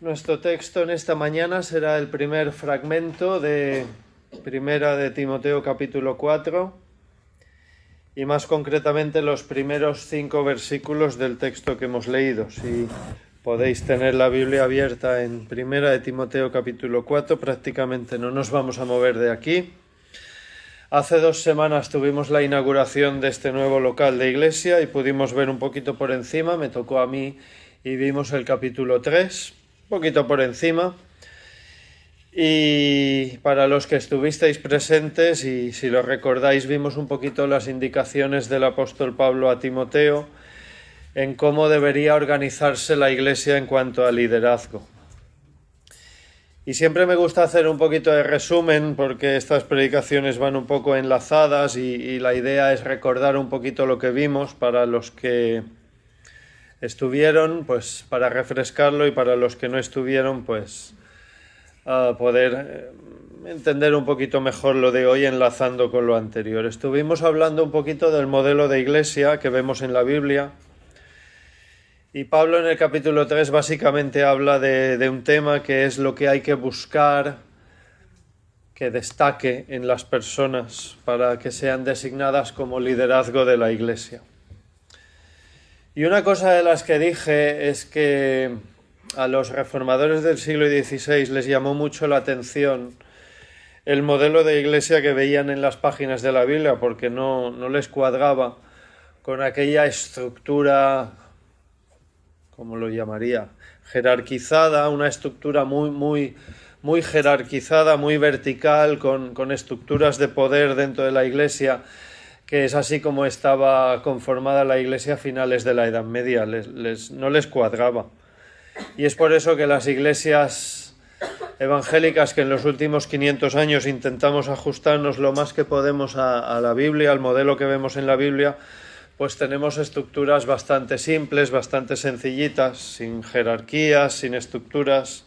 Nuestro texto en esta mañana será el primer fragmento de Primera de Timoteo capítulo 4 y más concretamente los primeros 5 versículos del texto que hemos leído. Si podéis tener la Biblia abierta en Primera de Timoteo capítulo 4, prácticamente no nos vamos a mover de aquí. Hace 2 semanas tuvimos la inauguración de este nuevo local de iglesia y pudimos ver un poquito por encima, me tocó a mí y vimos el capítulo 3, un poquito por encima. Y para los que estuvisteis presentes y si lo recordáis, vimos un poquito las indicaciones del apóstol Pablo a Timoteo en cómo debería organizarse la iglesia en cuanto a liderazgo. Y siempre me gusta hacer un poquito de resumen porque estas predicaciones van un poco enlazadas y la idea es recordar un poquito lo que vimos para los que estuvieron, pues para refrescarlo, y para los que no estuvieron, pues poder entender un poquito mejor lo de hoy enlazando con lo anterior. Estuvimos hablando un poquito del modelo de iglesia que vemos en la Biblia. Y Pablo en el capítulo 3 básicamente habla de un tema que es lo que hay que buscar que destaque en las personas para que sean designadas como liderazgo de la iglesia. Y una cosa de las que dije es que a los reformadores del siglo XVI les llamó mucho la atención el modelo de iglesia que veían en las páginas de la Biblia porque no les cuadraba con aquella estructura, ¿cómo lo llamaría? Jerarquizada, una estructura muy jerarquizada, muy vertical, con estructuras de poder dentro de la iglesia, que es así como estaba conformada la iglesia a finales de la Edad Media, no les cuadraba. Y es por eso que las iglesias evangélicas que en los últimos 500 años intentamos ajustarnos lo más que podemos a la Biblia, al modelo que vemos en la Biblia, pues tenemos estructuras bastante simples, bastante sencillitas, sin jerarquías, sin estructuras,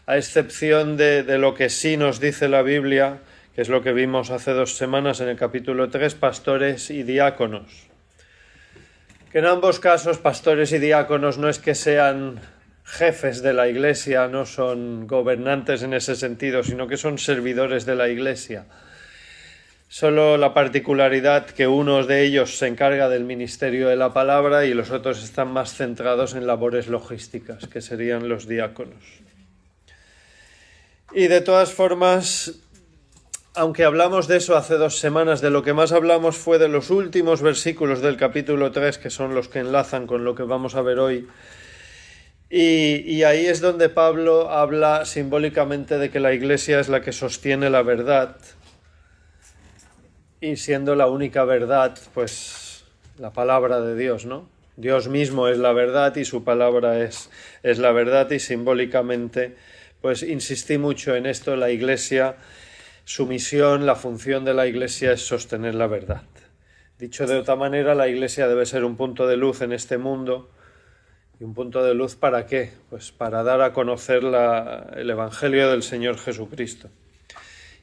a excepción de lo que sí nos dice la Biblia, que es lo que vimos hace 2 semanas en el capítulo 3, pastores y diáconos. Que en ambos casos, pastores y diáconos no es que sean jefes de la iglesia, no son gobernantes en ese sentido, sino que son servidores de la iglesia. Solo la particularidad que uno de ellos se encarga del ministerio de la palabra y los otros están más centrados en labores logísticas, que serían los diáconos. Y de todas formas, aunque hablamos de eso hace 2 semanas, de lo que más hablamos fue de los últimos versículos del capítulo 3, que son los que enlazan con lo que vamos a ver hoy. Y ahí es donde Pablo habla simbólicamente de que la iglesia es la que sostiene la verdad. Y siendo la única verdad, pues la palabra de Dios, ¿no? Dios mismo es la verdad y su palabra es la verdad, y simbólicamente pues insistí mucho en esto. La iglesia, su misión, la función de la iglesia es sostener la verdad. Dicho de otra manera, la iglesia debe ser un punto de luz en este mundo. ¿Y un punto de luz para qué? Pues para dar a conocer el Evangelio del Señor Jesucristo.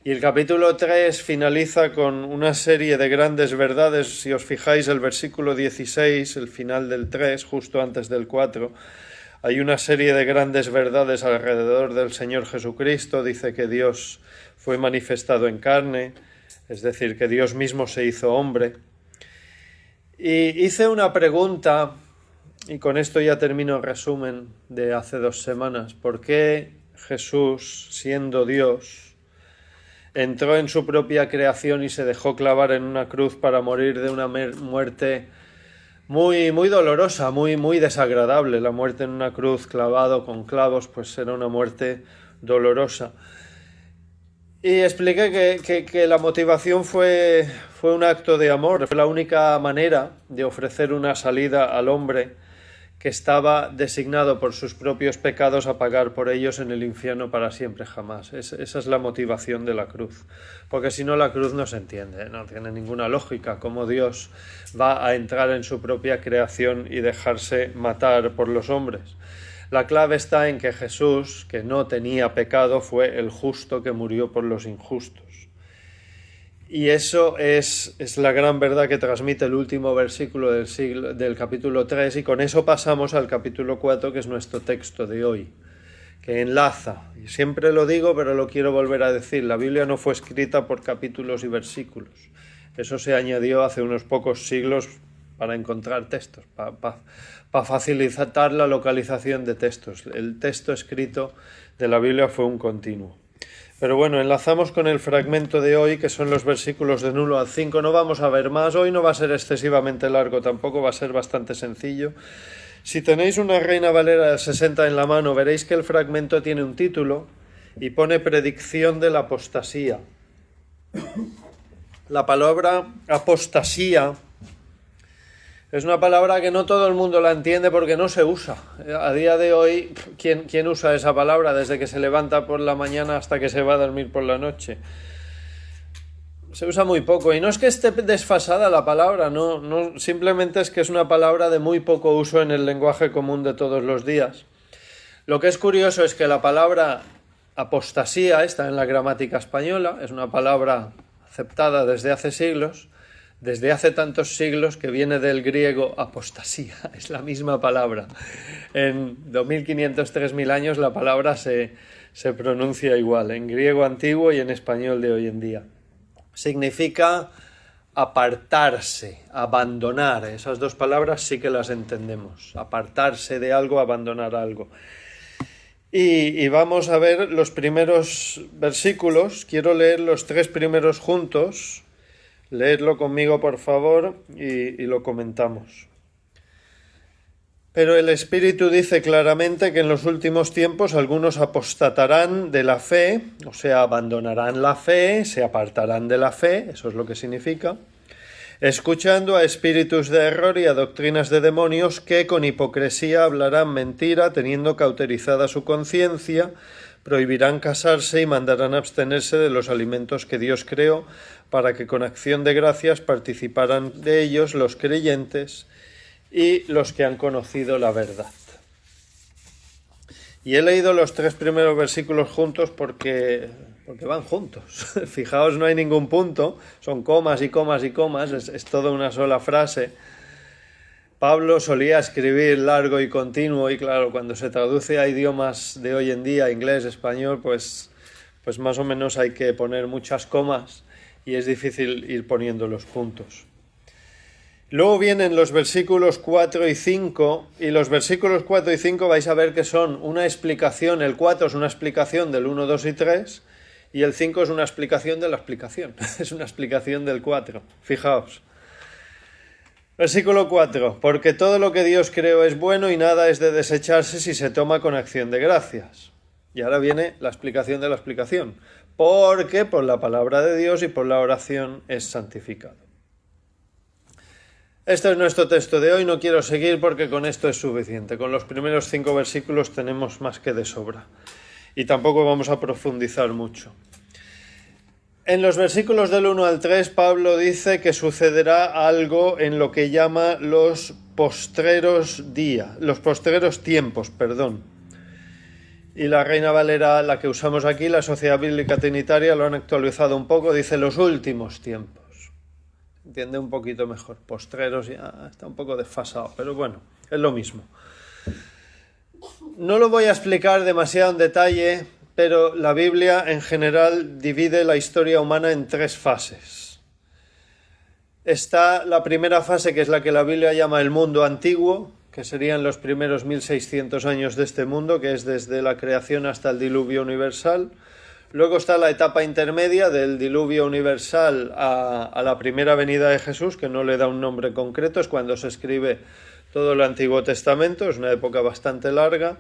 Y el capítulo 3 finaliza con una serie de grandes verdades. Si os fijáis, el versículo 16, el final del 3, justo antes del 4, hay una serie de grandes verdades alrededor del Señor Jesucristo. Dice que Dios fue manifestado en carne, es decir, que Dios mismo se hizo hombre. Y hice una pregunta, y con esto ya termino el resumen de hace 2 semanas. ¿Por qué Jesús, siendo Dios, entró en su propia creación y se dejó clavar en una cruz para morir de una muerte muy dolorosa, muy desagradable? La muerte en una cruz clavado con clavos, pues era una muerte dolorosa. Y expliqué que la motivación fue un acto de amor. Fue la única manera de ofrecer una salida al hombre que estaba designado por sus propios pecados a pagar por ellos en el infierno para siempre jamás. Esa es la motivación de la cruz. Porque si no, la cruz no se entiende, no tiene ninguna lógica cómo Dios va a entrar en su propia creación y dejarse matar por los hombres. La clave está en que Jesús, que no tenía pecado, fue el justo que murió por los injustos. Y eso es la gran verdad que transmite el último versículo del capítulo 3, y con eso pasamos al capítulo 4, que es nuestro texto de hoy, que enlaza. Y siempre lo digo, pero lo quiero volver a decir. La Biblia no fue escrita por capítulos y versículos. Eso se añadió hace unos pocos siglos para encontrar textos, para facilitar la localización de textos. El texto escrito de la Biblia fue un continuo. Pero bueno, enlazamos con el fragmento de hoy, que son los versículos del 1 al 5. No vamos a ver más. Hoy no va a ser excesivamente largo tampoco, va a ser bastante sencillo. Si tenéis una Reina Valera del 60 en la mano, veréis que el fragmento tiene un título y pone predicción de la apostasía. La palabra apostasía es una palabra que no todo el mundo la entiende porque no se usa. A día de hoy, ¿quién usa esa palabra desde que se levanta por la mañana hasta que se va a dormir por la noche? Se usa muy poco, y no es que esté desfasada la palabra, no, simplemente es que es una palabra de muy poco uso en el lenguaje común de todos los días. Lo que es curioso es que la palabra apostasía está en la gramática española, es una palabra aceptada desde hace siglos, desde hace tantos siglos que viene del griego apostasía, es la misma palabra. En 2500-3000 años la palabra se pronuncia igual, en griego antiguo y en español de hoy en día. Significa apartarse, abandonar. Esas dos palabras sí que las entendemos. Apartarse de algo, abandonar algo. Y vamos a ver los primeros versículos. Quiero leer los 3 primeros juntos. Leedlo conmigo, por favor, y lo comentamos. Pero el Espíritu dice claramente que en los últimos tiempos algunos apostatarán de la fe, o sea, abandonarán la fe, se apartarán de la fe, eso es lo que significa, escuchando a espíritus de error y a doctrinas de demonios que con hipocresía hablarán mentira, teniendo cauterizada su conciencia, prohibirán casarse y mandarán abstenerse de los alimentos que Dios creó, para que con acción de gracias participaran de ellos los creyentes y los que han conocido la verdad. Y he leído los 3 primeros versículos juntos porque van juntos. Fijaos, no hay ningún punto, son comas y comas y comas, es toda una sola frase. Pablo solía escribir largo y continuo y claro, cuando se traduce a idiomas de hoy en día, inglés, español, pues más o menos hay que poner muchas comas y es difícil ir poniendo los puntos. Luego vienen los versículos 4 y 5, y los versículos 4 y 5 vais a ver que son una explicación, el 4 es una explicación del 1, 2 y 3, y el 5 es una explicación de la explicación, es una explicación del 4, fijaos. Versículo 4, porque todo lo que Dios creó es bueno y nada es de desecharse si se toma con acción de gracias. Y ahora viene la explicación de la explicación, porque por la palabra de Dios y por la oración es santificado. Este es nuestro texto de hoy, no quiero seguir porque con esto es suficiente. Con los primeros 5 versículos tenemos más que de sobra. Y tampoco vamos a profundizar mucho. En los versículos del 1 al 3, Pablo dice que sucederá algo en lo que llama los postreros tiempos. Y la Reina Valera, la que usamos aquí, la Sociedad Bíblica Trinitaria, lo han actualizado un poco, dice los últimos tiempos. Entiende un poquito mejor. Postreros ya está un poco desfasado, pero bueno, es lo mismo. No lo voy a explicar demasiado en detalle, pero la Biblia en general divide la historia humana en 3 fases. Está la primera fase, que es la que la Biblia llama el mundo antiguo, que serían los primeros 1600 años de este mundo, que es desde la creación hasta el diluvio universal. Luego está la etapa intermedia del diluvio universal a la primera venida de Jesús, que no le da un nombre concreto, es cuando se escribe todo el Antiguo Testamento, es una época bastante larga,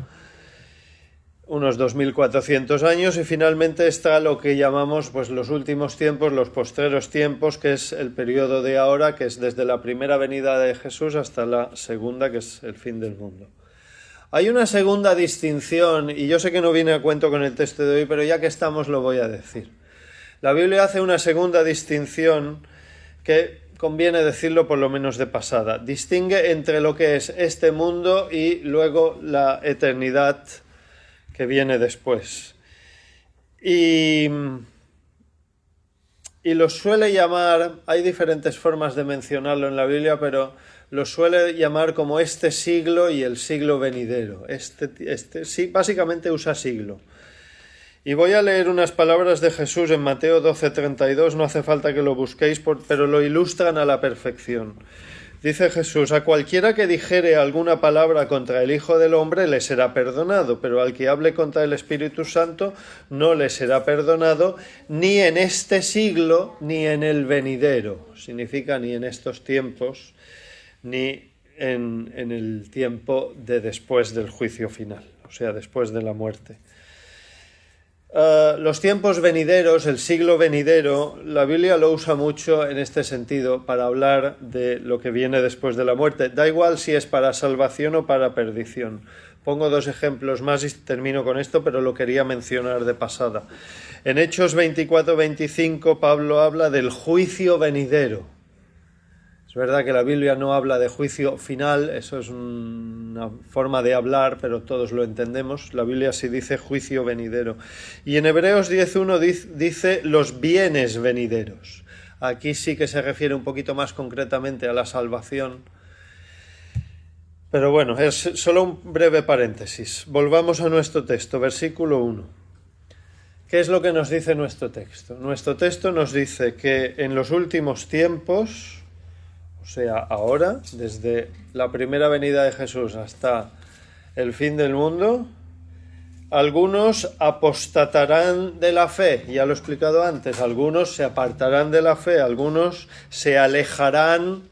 unos 2400 años, y finalmente está lo que llamamos los últimos tiempos, los postreros tiempos, que es el periodo de ahora, que es desde la primera venida de Jesús hasta la segunda, que es el fin del mundo. Hay una segunda distinción, y yo sé que no viene a cuento con el texto de hoy, pero ya que estamos lo voy a decir. La Biblia hace una segunda distinción que conviene decirlo por lo menos de pasada. Distingue entre lo que es este mundo y luego la eternidad que viene después. Y los suele llamar, hay diferentes formas de mencionarlo en la Biblia, pero lo suele llamar como este siglo y el siglo venidero. Sí, básicamente usa siglo. Y voy a leer unas palabras de Jesús en Mateo 12:32, no hace falta que lo busquéis, pero lo ilustran a la perfección. Dice Jesús: a cualquiera que dijere alguna palabra contra el Hijo del Hombre le será perdonado, pero al que hable contra el Espíritu Santo no le será perdonado, ni en este siglo ni en el venidero. Significa ni en estos tiempos, ni en el tiempo de después del juicio final, o sea, después de la muerte. Los tiempos venideros, el siglo venidero, la Biblia lo usa mucho en este sentido para hablar de lo que viene después de la muerte. Da igual si es para salvación o para perdición. Pongo 2 ejemplos más y termino con esto, pero lo quería mencionar de pasada. En Hechos 24-25 Pablo habla del juicio venidero. Es verdad que la Biblia no habla de juicio final, eso es una forma de hablar, pero todos lo entendemos. La Biblia sí dice juicio venidero. Y en Hebreos 10:1 dice los bienes venideros. Aquí sí que se refiere un poquito más concretamente a la salvación. Pero bueno, es solo un breve paréntesis. Volvamos a nuestro texto, versículo 1. ¿Qué es lo que nos dice nuestro texto? Nuestro texto nos dice que en los últimos tiempos, o sea, ahora, desde la primera venida de Jesús hasta el fin del mundo, algunos apostatarán de la fe, ya lo he explicado antes, algunos se apartarán de la fe, algunos se alejarán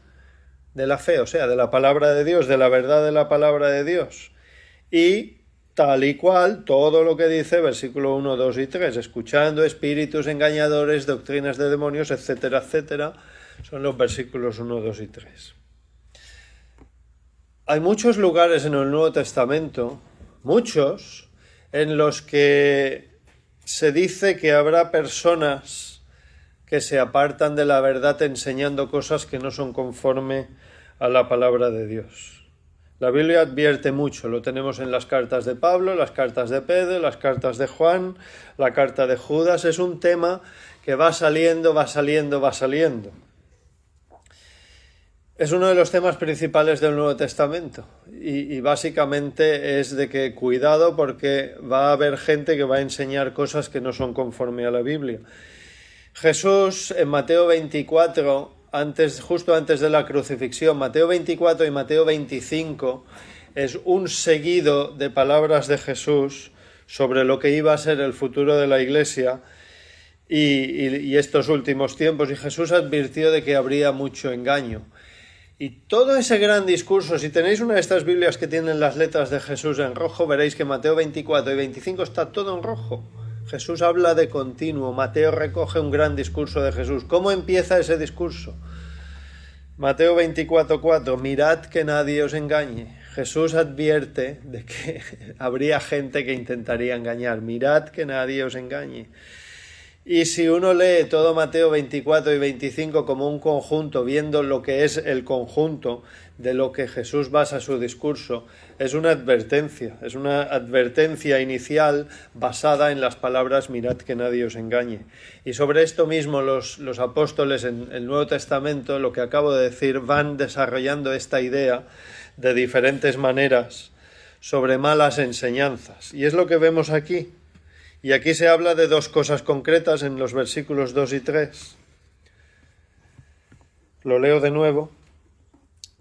de la fe, o sea, de la palabra de Dios, de la verdad de la palabra de Dios. Y tal y cual, todo lo que dice, versículo 1, 2 y 3, escuchando espíritus engañadores, doctrinas de demonios, etcétera, etcétera. Son los versículos 1, 2 y 3. Hay muchos lugares en el Nuevo Testamento, muchos, en los que se dice que habrá personas que se apartan de la verdad enseñando cosas que no son conforme a la palabra de Dios. La Biblia advierte mucho, lo tenemos en las cartas de Pablo, las cartas de Pedro, las cartas de Juan, la carta de Judas. Es un tema que va saliendo. Es uno de los temas principales del Nuevo Testamento y básicamente es de que cuidado porque va a haber gente que va a enseñar cosas que no son conforme a la Biblia. Jesús en Mateo 24, justo antes de la crucifixión, Mateo 24 y Mateo 25 es un seguido de palabras de Jesús sobre lo que iba a ser el futuro de la Iglesia y estos últimos tiempos, y Jesús advirtió de que habría mucho engaño. Y todo ese gran discurso, si tenéis una de estas Biblias que tienen las letras de Jesús en rojo, veréis que Mateo 24 y 25 está todo en rojo. Jesús habla de continuo, Mateo recoge un gran discurso de Jesús. ¿Cómo empieza ese discurso? Mateo 24:4, mirad que nadie os engañe. Jesús advierte de que habría gente que intentaría engañar. Mirad que nadie os engañe. Y si uno lee todo Mateo 24 y 25 como un conjunto, viendo lo que es el conjunto de lo que Jesús basa su discurso, es una advertencia inicial basada en las palabras mirad que nadie os engañe. Y sobre esto mismo los apóstoles en el Nuevo Testamento, lo que acabo de decir, van desarrollando esta idea de diferentes maneras sobre malas enseñanzas. Y es lo que vemos aquí. Y aquí se habla de 2 cosas concretas en los versículos 2 y 3. Lo leo de nuevo.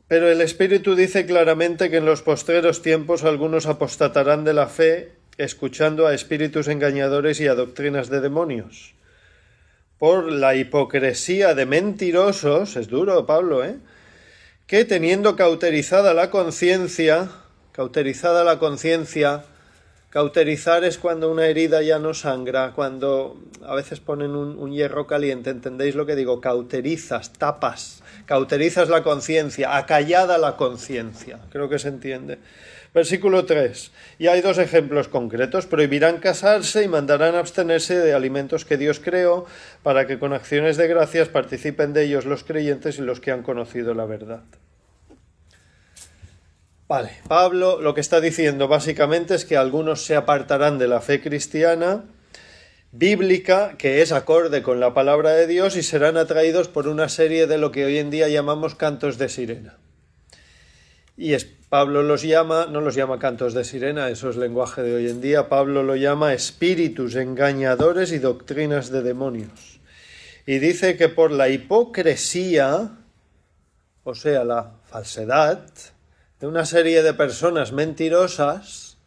Pero el Espíritu dice claramente que en los postreros tiempos algunos apostatarán de la fe, escuchando a espíritus engañadores y a doctrinas de demonios. Por la hipocresía de mentirosos, es duro, Pablo, que teniendo cauterizada la conciencia, cauterizar es cuando una herida ya no sangra, cuando a veces ponen un hierro caliente, ¿entendéis lo que digo? Cauterizas, tapas, cauterizas la conciencia, acallada la conciencia, creo que se entiende. Versículo 3, y hay 2 ejemplos concretos, prohibirán casarse y mandarán abstenerse de alimentos que Dios creó, para que con acciones de gracias participen de ellos los creyentes y los que han conocido la verdad. Vale, Pablo lo que está diciendo básicamente es que algunos se apartarán de la fe cristiana bíblica, que es acorde con la palabra de Dios, y serán atraídos por una serie de lo que hoy en día llamamos cantos de sirena. Pablo los llama, no los llama cantos de sirena, eso es lenguaje de hoy en día, Pablo lo llama espíritus engañadores y doctrinas de demonios. Y dice que por la hipocresía, o sea, la falsedad, de una serie de personas mentirosas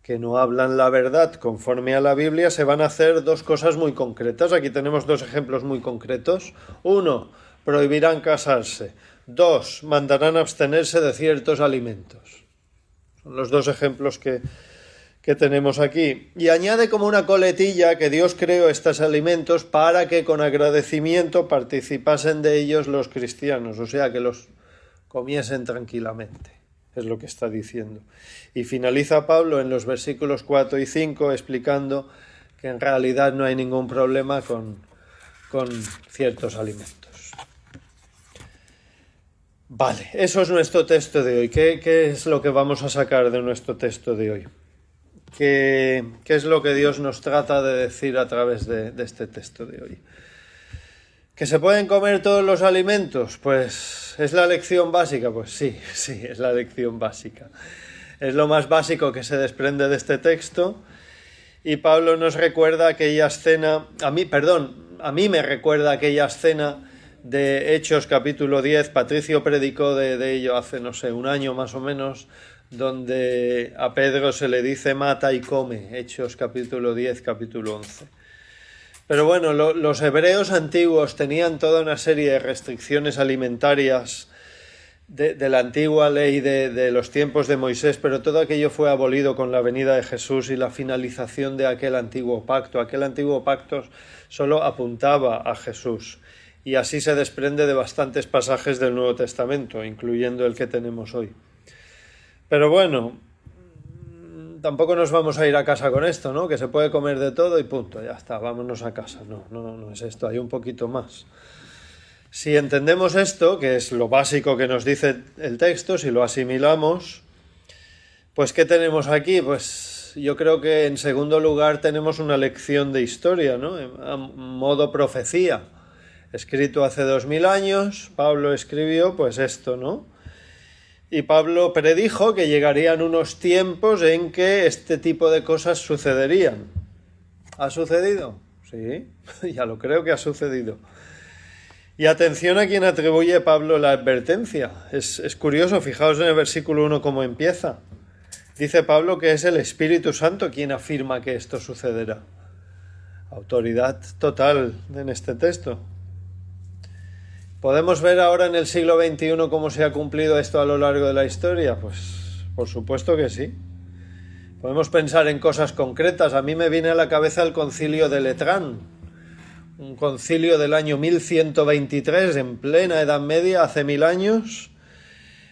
que no hablan la verdad conforme a la Biblia, se van a hacer dos cosas muy concretas. Aquí tenemos dos ejemplos muy concretos. 1, prohibirán casarse. 2, mandarán abstenerse de ciertos alimentos. Son los dos ejemplos que tenemos aquí. Y añade como una coletilla que Dios creó estos alimentos para que con agradecimiento participasen de ellos los cristianos, o sea, que los comiesen tranquilamente. Es lo que está diciendo. Y finaliza Pablo en los versículos 4 y 5 explicando que en realidad no hay ningún problema con ciertos alimentos. Vale, eso es nuestro texto de hoy. ¿Qué es lo que vamos a sacar de nuestro texto de hoy? ¿Qué es lo que Dios nos trata de decir a través de este texto de hoy? ¿Que se pueden comer todos los alimentos? Pues ¿es la lección básica? Pues sí, es la lección básica. Es lo más básico que se desprende de este texto. Y Pablo nos recuerda aquella escena, a mí me recuerda aquella escena de Hechos capítulo 10, Patricio predicó de ello hace, no sé, un año más o menos, donde a Pedro se le dice mata y come, Hechos capítulo 10, capítulo 11. Pero bueno, los hebreos antiguos tenían toda una serie de restricciones alimentarias de la antigua ley de los tiempos de Moisés, pero todo aquello fue abolido con la venida de Jesús y la finalización de aquel antiguo pacto. Aquel antiguo pacto solo apuntaba a Jesús. Y así se desprende de bastantes pasajes del Nuevo Testamento, incluyendo el que tenemos hoy. Pero bueno, tampoco nos vamos a ir a casa con esto, ¿no? Que se puede comer de todo y punto, ya está, vámonos a casa. No es esto, hay un poquito más. Si entendemos esto, que es lo básico que nos dice el texto, si lo asimilamos, pues ¿qué tenemos aquí? Pues yo creo que en segundo lugar tenemos una lección de historia, ¿no? A modo profecía. Escrito hace 2000 años, Pablo escribió pues esto, ¿no? Y Pablo predijo que llegarían unos tiempos en que este tipo de cosas sucederían. ¿Ha sucedido? Sí, ya lo creo que ha sucedido. Y atención a quien atribuye Pablo la advertencia. Es curioso, fijaos en el versículo 1 cómo empieza. Dice Pablo que es el Espíritu Santo quien afirma que esto sucederá. Autoridad total en este texto. ¿Podemos ver ahora en el siglo XXI cómo se ha cumplido esto a lo largo de la historia? Pues por supuesto que sí. Podemos pensar en cosas concretas. A mí me viene a la cabeza el concilio de Letrán, un concilio del año 1123, en plena Edad Media, hace 1000 años,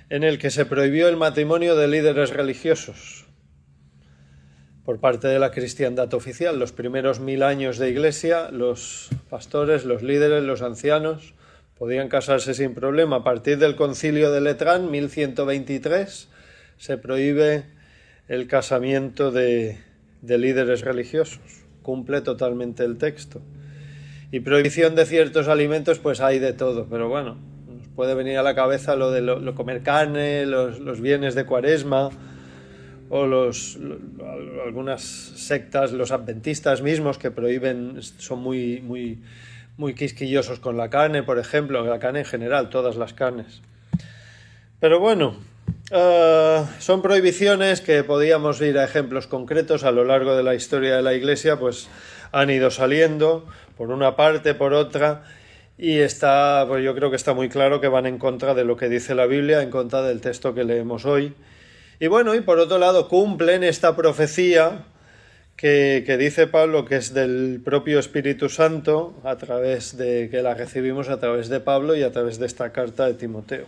en el que se prohibió el matrimonio de líderes religiosos por parte de la cristiandad oficial. Los primeros 1000 años de iglesia, los pastores, los líderes, los ancianos podían casarse sin problema. A partir del concilio de Letrán, 1123, se prohíbe el casamiento de líderes religiosos. Cumple totalmente el texto. Y prohibición de ciertos alimentos, pues hay de todo. Pero bueno, nos puede venir a la cabeza lo de comer carne, los bienes de Cuaresma, o algunas sectas, los adventistas mismos, que prohíben, son muy quisquillosos con la carne, por ejemplo, la carne en general, todas las carnes. Pero bueno, son prohibiciones que podíamos ir a ejemplos concretos a lo largo de la historia de la Iglesia, pues han ido saliendo por una parte, por otra, y pues yo creo que está muy claro que van en contra de lo que dice la Biblia, en contra del texto que leemos hoy. Y bueno, y por otro lado cumplen esta profecía que dice Pablo que es del propio Espíritu Santo, a través de que la recibimos a través de Pablo y a través de esta carta de Timoteo.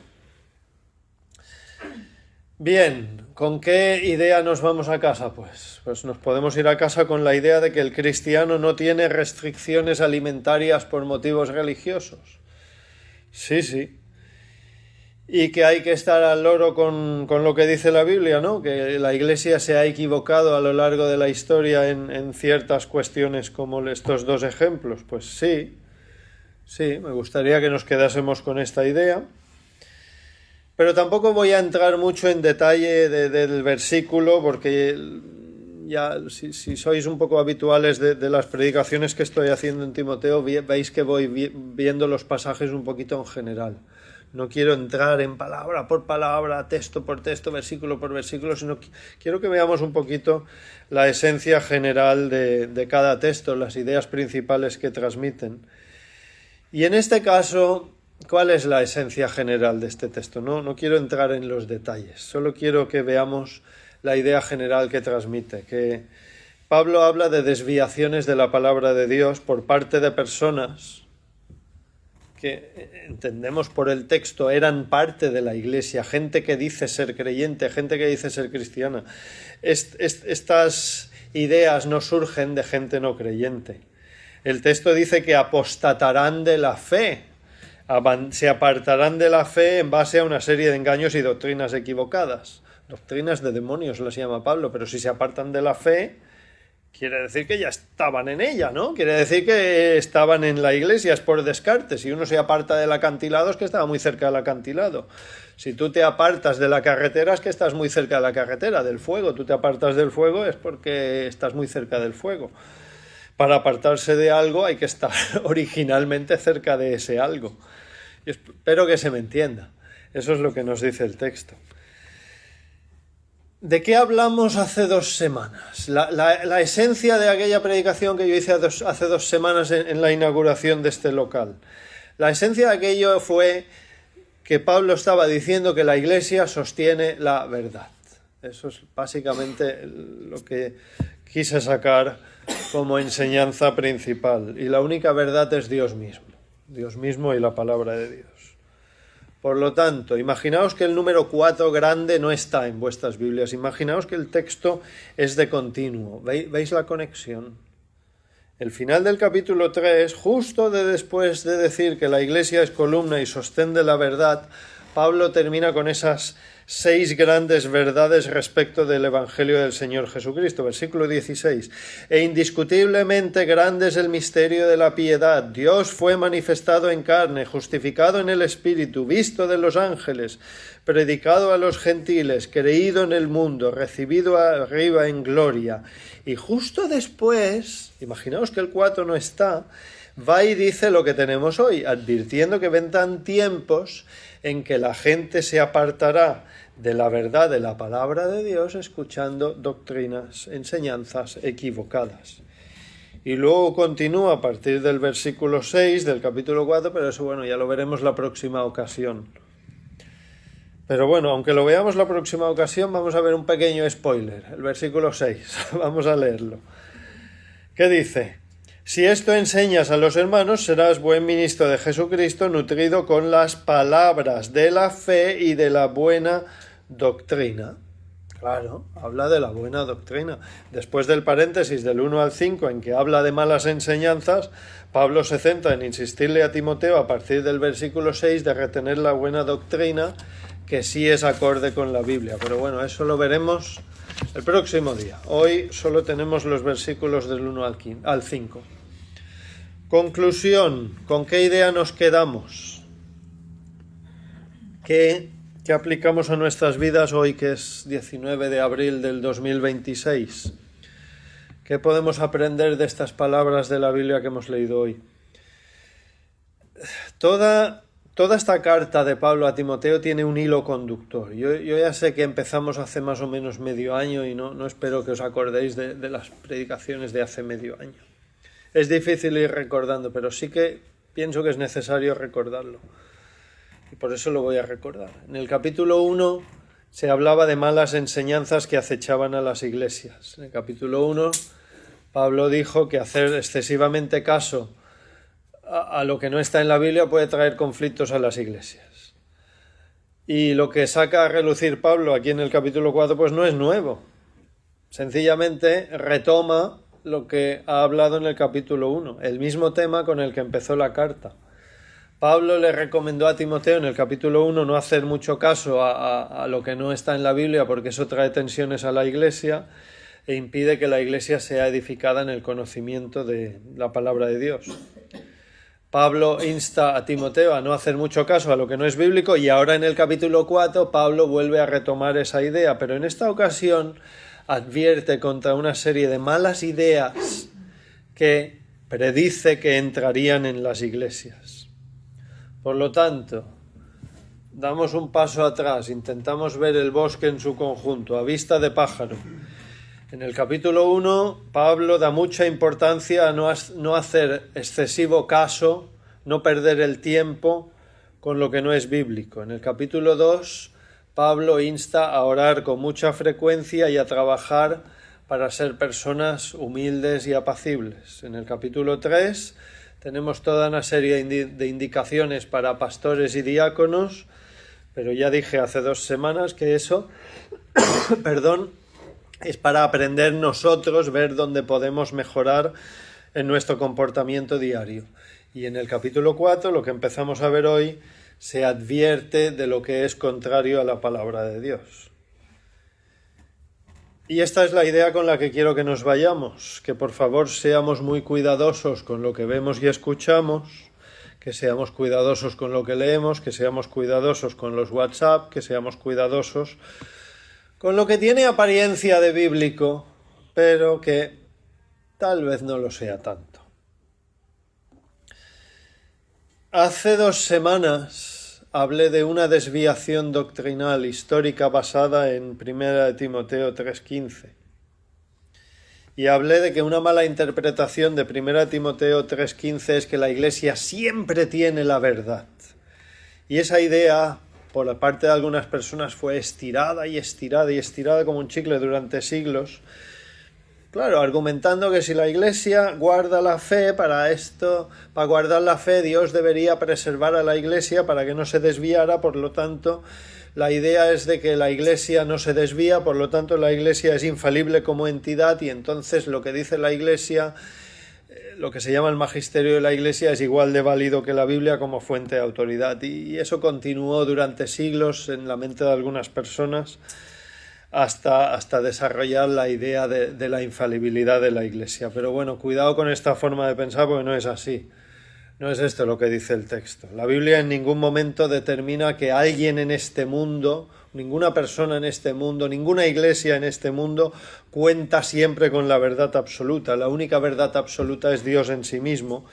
Bien, ¿con qué idea nos vamos a casa? Pues nos podemos ir a casa con la idea de que el cristiano no tiene restricciones alimentarias por motivos religiosos. Sí. Y que hay que estar al loro con lo que dice la Biblia, ¿no? Que la Iglesia se ha equivocado a lo largo de la historia en ciertas cuestiones como estos dos ejemplos. Pues sí, me gustaría que nos quedásemos con esta idea. Pero tampoco voy a entrar mucho en detalle del versículo, porque ya si sois un poco habituales de las predicaciones que estoy haciendo en Timoteo, veis que voy viendo los pasajes un poquito en general. No quiero entrar en palabra por palabra, texto por texto, versículo por versículo, sino quiero que veamos un poquito la esencia general de cada texto, las ideas principales que transmiten. Y en este caso, ¿cuál es la esencia general de este texto? No quiero entrar en los detalles, solo quiero que veamos la idea general que transmite, que Pablo habla de desviaciones de la palabra de Dios por parte de personas que entendemos por el texto eran parte de la iglesia, gente que dice ser creyente, gente que dice ser cristiana. Estas ideas no surgen de gente no creyente. El texto dice que apostatarán de la fe, se apartarán de la fe en base a una serie de engaños y doctrinas equivocadas. Doctrinas de demonios las llama Pablo, pero si se apartan de la fe, quiere decir que ya estaban en ella, ¿no? Quiere decir que estaban en la iglesia, es por descarte. Si uno se aparta del acantilado es que estaba muy cerca del acantilado. Si tú te apartas de la carretera es que estás muy cerca de la carretera, del fuego. Tú te apartas del fuego es porque estás muy cerca del fuego. Para apartarse de algo hay que estar originalmente cerca de ese algo. Y espero que se me entienda. Eso es lo que nos dice el texto. ¿De qué hablamos hace 2 semanas? La esencia de aquella predicación que yo hice hace 2 semanas en la inauguración de este local. La esencia de aquello fue que Pablo estaba diciendo que la Iglesia sostiene la verdad. Eso es básicamente lo que quise sacar como enseñanza principal. Y la única verdad es Dios mismo y la palabra de Dios. Por lo tanto, imaginaos que el número 4 grande no está en vuestras Biblias. Imaginaos que el texto es de continuo. ¿Veis la conexión? El final del capítulo 3, justo después de decir que la Iglesia es columna y sostén de la verdad, Pablo termina con esas 6 grandes verdades respecto del Evangelio del Señor Jesucristo. Versículo 16. E indiscutiblemente grande es el misterio de la piedad. Dios fue manifestado en carne, justificado en el Espíritu, visto de los ángeles, predicado a los gentiles, creído en el mundo, recibido arriba en gloria. Y justo después, imaginaos que el 4 no está, va y dice lo que tenemos hoy, advirtiendo que vendrán tiempos en que la gente se apartará de la verdad de la palabra de Dios escuchando doctrinas, enseñanzas equivocadas. Y luego continúa a partir del versículo 6 del capítulo 4, pero eso bueno, ya lo veremos la próxima ocasión. Pero bueno, aunque lo veamos la próxima ocasión, vamos a ver un pequeño spoiler, el versículo 6, vamos a leerlo. ¿Qué dice? Si esto enseñas a los hermanos, serás buen ministro de Jesucristo, nutrido con las palabras de la fe y de la buena doctrina. Claro, habla de la buena doctrina. Después del paréntesis del 1 al 5, en que habla de malas enseñanzas, Pablo se centra en insistirle a Timoteo a partir del versículo 6 de retener la buena doctrina, que sí es acorde con la Biblia. Pero bueno, eso lo veremos el próximo día. Hoy solo tenemos los versículos del 1 al 5. Conclusión. ¿Con qué idea nos quedamos? ¿Qué aplicamos a nuestras vidas hoy, que es 19 de abril del 2026? ¿Qué podemos aprender de estas palabras de la Biblia que hemos leído hoy? Toda esta carta de Pablo a Timoteo tiene un hilo conductor. Yo ya sé que empezamos hace más o menos medio año y no espero que os acordéis de las predicaciones de hace medio año. Es difícil ir recordando, pero sí que pienso que es necesario recordarlo. Y por eso lo voy a recordar. En el capítulo 1 se hablaba de malas enseñanzas que acechaban a las iglesias. En el capítulo 1 Pablo dijo que hacer excesivamente caso a lo que no está en la Biblia puede traer conflictos a las iglesias. Y lo que saca a relucir Pablo aquí en el capítulo 4 pues no es nuevo. Sencillamente retoma lo que ha hablado en el capítulo 1, el mismo tema con el que empezó la carta. Pablo le recomendó a Timoteo en el capítulo 1 no hacer mucho caso a lo que no está en la Biblia, porque eso trae tensiones a la iglesia e impide que la iglesia sea edificada en el conocimiento de la palabra de Dios. Pablo insta a Timoteo a no hacer mucho caso a lo que no es bíblico, y ahora en el capítulo 4 Pablo vuelve a retomar esa idea, pero en esta ocasión advierte contra una serie de malas ideas que predice que entrarían en las iglesias. Por lo tanto, damos un paso atrás, intentamos ver el bosque en su conjunto, a vista de pájaro. En el capítulo 1, Pablo da mucha importancia a no hacer excesivo caso, no perder el tiempo con lo que no es bíblico. En el capítulo 2, Pablo insta a orar con mucha frecuencia y a trabajar para ser personas humildes y apacibles. En el capítulo 3 tenemos toda una serie de indicaciones para pastores y diáconos, pero ya dije hace 2 semanas que eso, es para aprender nosotros, ver dónde podemos mejorar en nuestro comportamiento diario. Y en el capítulo 4, lo que empezamos a ver hoy, se advierte de lo que es contrario a la palabra de Dios. Y esta es la idea con la que quiero que nos vayamos, que por favor seamos muy cuidadosos con lo que vemos y escuchamos, que seamos cuidadosos con lo que leemos, que seamos cuidadosos con los WhatsApp, que seamos cuidadosos con lo que tiene apariencia de bíblico, pero que tal vez no lo sea tanto. Hace 2 semanas hablé de una desviación doctrinal histórica basada en 1 Timoteo 3:15. Y hablé de que una mala interpretación de 1 Timoteo 3:15 es que la Iglesia siempre tiene la verdad. Y esa idea, por la parte de algunas personas, fue estirada y estirada y estirada como un chicle durante siglos. Claro, argumentando que si la Iglesia guarda la fe, para guardar la fe, Dios debería preservar a la Iglesia para que no se desviara, por lo tanto, la idea es de que la Iglesia no se desvía, por lo tanto, la Iglesia es infalible como entidad, y entonces lo que dice la Iglesia, lo que se llama el magisterio de la Iglesia, es igual de válido que la Biblia como fuente de autoridad. Y eso continuó durante siglos en la mente de algunas personas hasta desarrollar la idea de la infalibilidad de la Iglesia. Pero bueno, cuidado con esta forma de pensar, porque no es así. No es esto lo que dice el texto. La Biblia en ningún momento determina que alguien en este mundo, ninguna persona en este mundo, ninguna iglesia en este mundo cuenta siempre con la verdad absoluta. La única verdad absoluta es Dios en sí mismo,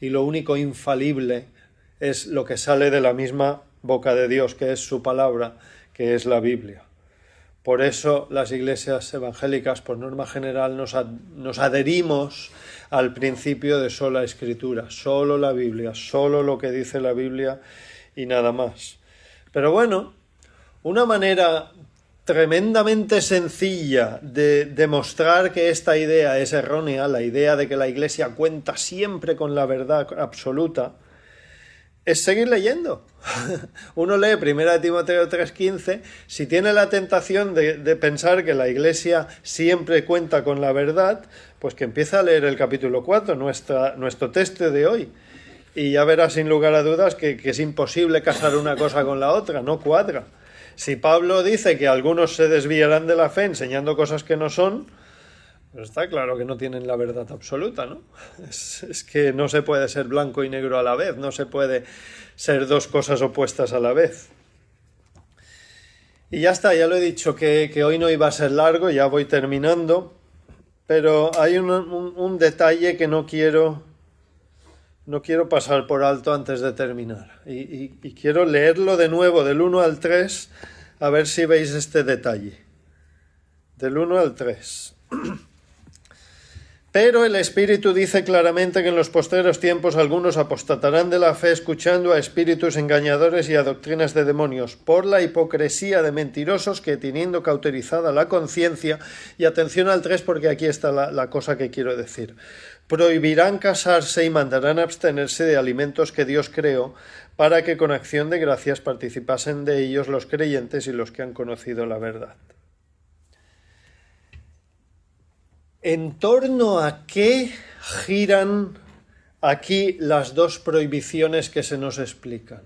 y lo único infalible es lo que sale de la misma boca de Dios, que es su palabra, que es la Biblia. Por eso las iglesias evangélicas, por norma general, nos adherimos al principio de sola escritura, solo la Biblia, solo lo que dice la Biblia y nada más. Pero bueno, una manera tremendamente sencilla de demostrar que esta idea es errónea, la idea de que la Iglesia cuenta siempre con la verdad absoluta, es seguir leyendo. Uno lee 1 Timoteo 3:15, si tiene la tentación de pensar que la Iglesia siempre cuenta con la verdad, pues que empiece a leer el capítulo 4, nuestro texto de hoy, y ya verá sin lugar a dudas que es imposible casar una cosa con la otra, no cuadra. Si Pablo dice que algunos se desviarán de la fe enseñando cosas que no son, pues está claro que no tienen la verdad absoluta, ¿no? Es que no se puede ser blanco y negro a la vez, no se puede ser 2 cosas opuestas a la vez. Y ya está, ya lo he dicho que hoy no iba a ser largo, ya voy terminando, pero hay un detalle que no quiero pasar por alto antes de terminar. Y quiero leerlo de nuevo, del 1 al 3, a ver si veis este detalle. Del 1 al 3. Pero el Espíritu dice claramente que en los postreros tiempos algunos apostatarán de la fe escuchando a espíritus engañadores y a doctrinas de demonios, por la hipocresía de mentirosos que, teniendo cauterizada la conciencia, y atención al 3 porque aquí está la cosa que quiero decir, prohibirán casarse y mandarán abstenerse de alimentos que Dios creó, para que con acción de gracias participasen de ellos los creyentes y los que han conocido la verdad. ¿En torno a qué giran aquí las 2 prohibiciones que se nos explican?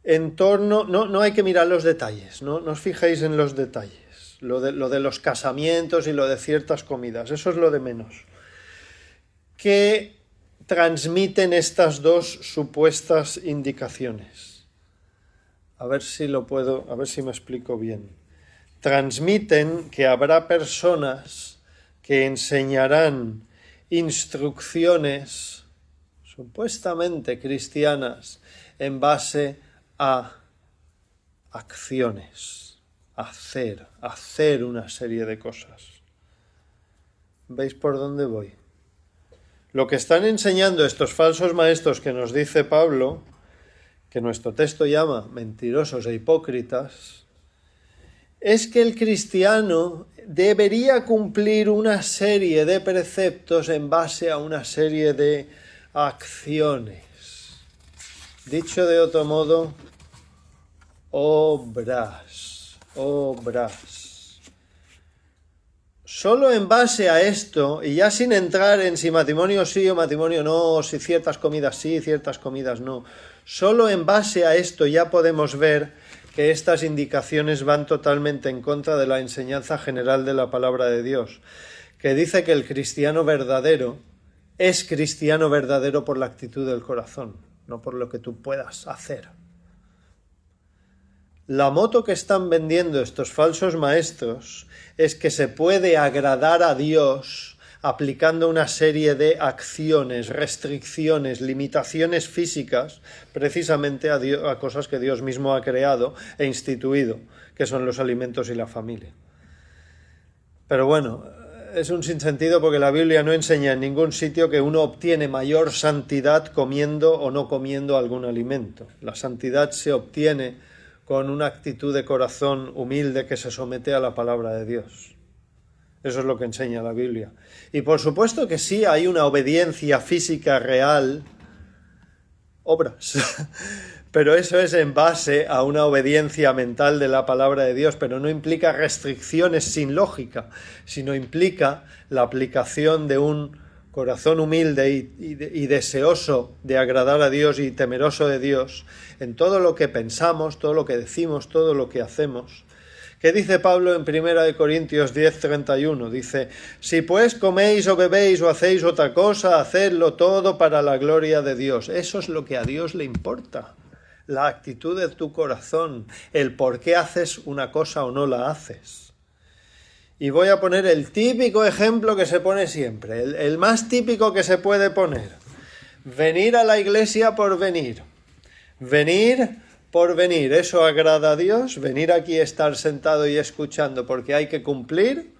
No hay que mirar los detalles, no os fijéis en los detalles. Lo de los casamientos y lo de ciertas comidas, eso es lo de menos. ¿Qué transmiten estas dos supuestas indicaciones? A ver si me explico bien. Transmiten que habrá personas que enseñarán instrucciones supuestamente cristianas en base a acciones, hacer una serie de cosas. ¿Veis por dónde voy? Lo que están enseñando estos falsos maestros que nos dice Pablo, que nuestro texto llama mentirosos e hipócritas, es que el cristiano debería cumplir una serie de preceptos en base a una serie de acciones. Dicho de otro modo, obras. Solo en base a esto, y ya sin entrar en si matrimonio sí o matrimonio no, si ciertas comidas sí, ciertas comidas no, solo en base a esto ya podemos ver que estas indicaciones van totalmente en contra de la enseñanza general de la palabra de Dios, que dice que el cristiano verdadero es cristiano verdadero por la actitud del corazón, no por lo que tú puedas hacer. La moto que están vendiendo estos falsos maestros es que se puede agradar a Dios aplicando una serie de acciones, restricciones, limitaciones físicas, precisamente a cosas que Dios mismo ha creado e instituido, que son los alimentos y la familia. Pero bueno, es un sinsentido porque la Biblia no enseña en ningún sitio que uno obtiene mayor santidad comiendo o no comiendo algún alimento. La santidad se obtiene con una actitud de corazón humilde que se somete a la palabra de Dios. Eso es lo que enseña la Biblia. Y por supuesto que sí hay una obediencia física real, obras, pero eso es en base a una obediencia mental de la palabra de Dios, pero no implica restricciones sin lógica, sino implica la aplicación de un corazón humilde y deseoso de agradar a Dios y temeroso de Dios en todo lo que pensamos, todo lo que decimos, todo lo que hacemos. ¿Qué dice Pablo en 1 Corintios 10:31? Dice, si pues coméis o bebéis o hacéis otra cosa, hacedlo todo para la gloria de Dios. Eso es lo que a Dios le importa, la actitud de tu corazón, el por qué haces una cosa o no la haces. Y voy a poner el típico ejemplo que se pone siempre, el más típico que se puede poner. Venir a la iglesia por venir. Venir por venir. ¿Eso agrada a Dios? Venir aquí, estar sentado y escuchando porque hay que cumplir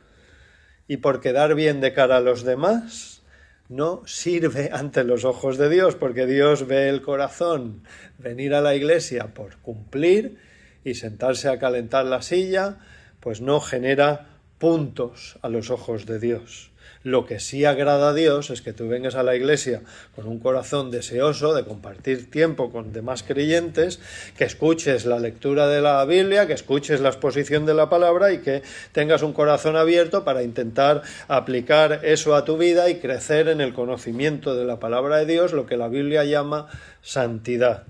y por quedar bien de cara a los demás. No sirve ante los ojos de Dios porque Dios ve el corazón. Venir a la iglesia por cumplir y sentarse a calentar la silla, pues no genera puntos a los ojos de Dios. Lo que sí agrada a Dios es que tú vengas a la iglesia con un corazón deseoso de compartir tiempo con demás creyentes, que escuches la lectura de la Biblia, que escuches la exposición de la palabra y que tengas un corazón abierto para intentar aplicar eso a tu vida y crecer en el conocimiento de la palabra de Dios, lo que la Biblia llama santidad.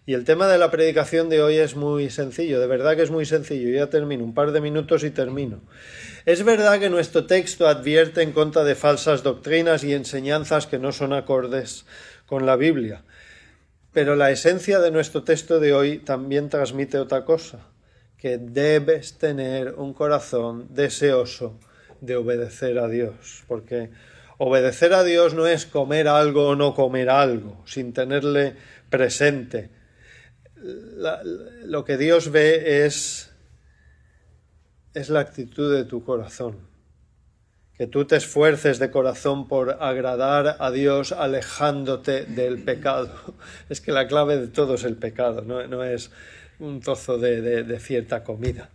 Y el tema de la predicación de hoy es muy sencillo, de verdad que es muy sencillo. Ya termino, un par de minutos y termino. Es verdad que nuestro texto advierte en contra de falsas doctrinas y enseñanzas que no son acordes con la Biblia. Pero la esencia de nuestro texto de hoy también transmite otra cosa, que debes tener un corazón deseoso de obedecer a Dios, porque obedecer a Dios no es comer algo o no comer algo, sin tenerle presente. Lo que Dios ve es la actitud de tu corazón. Que tú te esfuerces de corazón por agradar a Dios alejándote del pecado. Es que la clave de todo es el pecado, no es un trozo de cierta comida.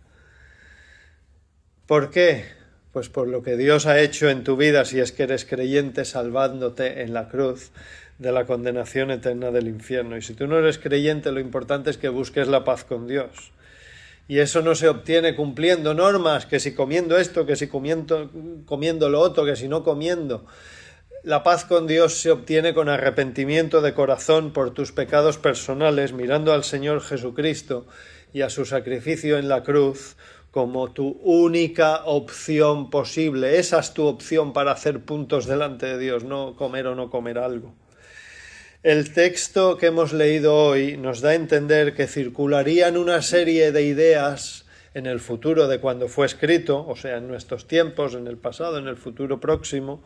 ¿Por qué? Pues por lo que Dios ha hecho en tu vida, si es que eres creyente, salvándote en la cruz de la condenación eterna del infierno. Y si tú no eres creyente, lo importante es que busques la paz con Dios. Y eso no se obtiene cumpliendo normas, que si comiendo esto, que si comiendo lo otro, que si no comiendo. La paz con Dios se obtiene con arrepentimiento de corazón por tus pecados personales, mirando al Señor Jesucristo y a su sacrificio en la cruz como tu única opción posible. Esa es tu opción para hacer puntos delante de Dios, no comer o no comer algo. El texto que hemos leído hoy nos da a entender que circularían una serie de ideas en el futuro de cuando fue escrito, o sea, en nuestros tiempos, en el pasado, en el futuro próximo,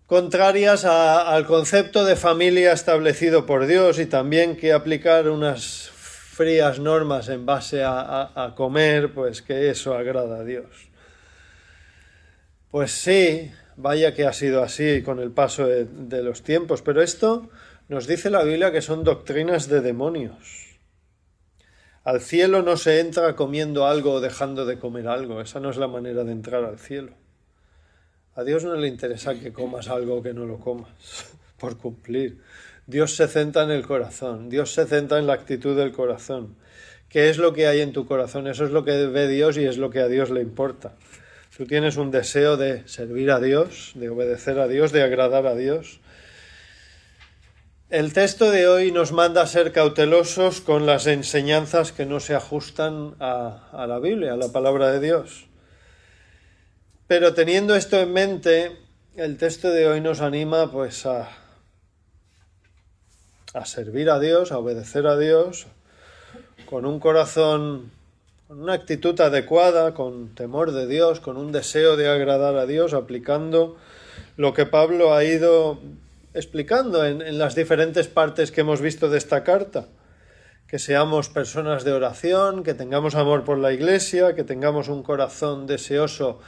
contrarias al concepto de familia establecido por Dios, y también que aplicar unas frías normas en base a comer, pues que eso agrada a Dios. Pues sí, vaya que ha sido así con el paso de los tiempos, pero esto nos dice la Biblia que son doctrinas de demonios. Al cielo no se entra comiendo algo o dejando de comer algo, esa no es la manera de entrar al cielo. A Dios no le interesa que comas algo o que no lo comas, por cumplir. Dios se centra en el corazón, Dios se centra en la actitud del corazón. ¿Qué es lo que hay en tu corazón? Eso es lo que ve Dios y es lo que a Dios le importa. Tú tienes un deseo de servir a Dios, de obedecer a Dios, de agradar a Dios. El texto de hoy nos manda a ser cautelosos con las enseñanzas que no se ajustan a la Biblia, a la palabra de Dios. Pero teniendo esto en mente, el texto de hoy nos anima pues a servir a Dios, a obedecer a Dios, con un corazón, con una actitud adecuada, con temor de Dios, con un deseo de agradar a Dios, aplicando lo que Pablo ha ido explicando en las diferentes partes que hemos visto de esta carta. Que seamos personas de oración, que tengamos amor por la Iglesia, que tengamos un corazón deseoso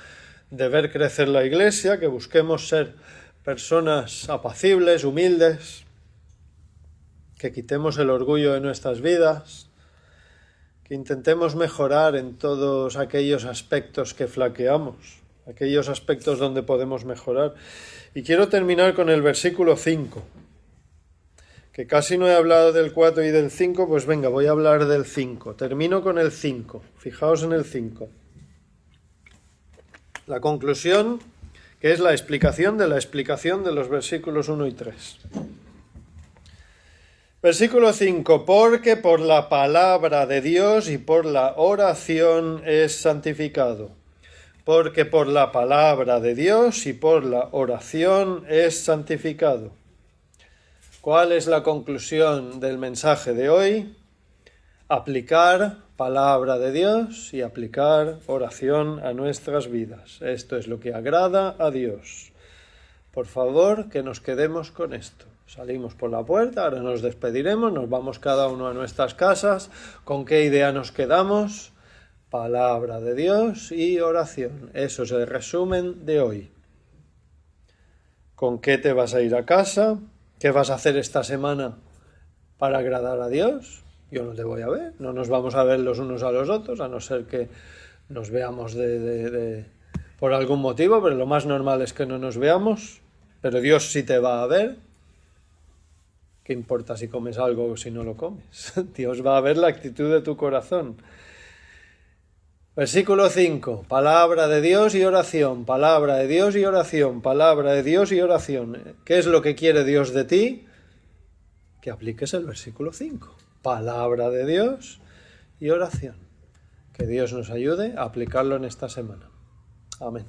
de ver crecer la Iglesia, que busquemos ser personas apacibles, humildes, que quitemos el orgullo de nuestras vidas, que intentemos mejorar en todos aquellos aspectos que flaqueamos, aquellos aspectos donde podemos mejorar. Y quiero terminar con el versículo 5, que casi no he hablado del 4 y del 5, pues venga, voy a hablar del 5. Termino con el 5, fijaos en el 5. La conclusión, que es la explicación de los versículos 1 y 3. Versículo 5. Porque por la palabra de Dios y por la oración es santificado. Porque por la palabra de Dios y por la oración es santificado. ¿Cuál es la conclusión del mensaje de hoy? Aplicar palabra de Dios y aplicar oración a nuestras vidas. Esto es lo que agrada a Dios. Por favor, que nos quedemos con esto. Salimos por la puerta, ahora nos despediremos, nos vamos cada uno a nuestras casas. ¿Con qué idea nos quedamos? Palabra de Dios y oración. Eso es el resumen de hoy. ¿Con qué te vas a ir a casa? ¿Qué vas a hacer esta semana para agradar a Dios? Yo no te voy a ver, no nos vamos a ver los unos a los otros, a no ser que nos veamos por algún motivo, pero lo más normal es que no nos veamos, pero Dios sí te va a ver. ¿Qué importa si comes algo o si no lo comes? Dios va a ver la actitud de tu corazón. Versículo 5, palabra de Dios y oración, palabra de Dios y oración, palabra de Dios y oración. ¿Qué es lo que quiere Dios de ti? Que apliques el versículo 5. Palabra de Dios y oración. Que Dios nos ayude a aplicarlo en esta semana. Amén.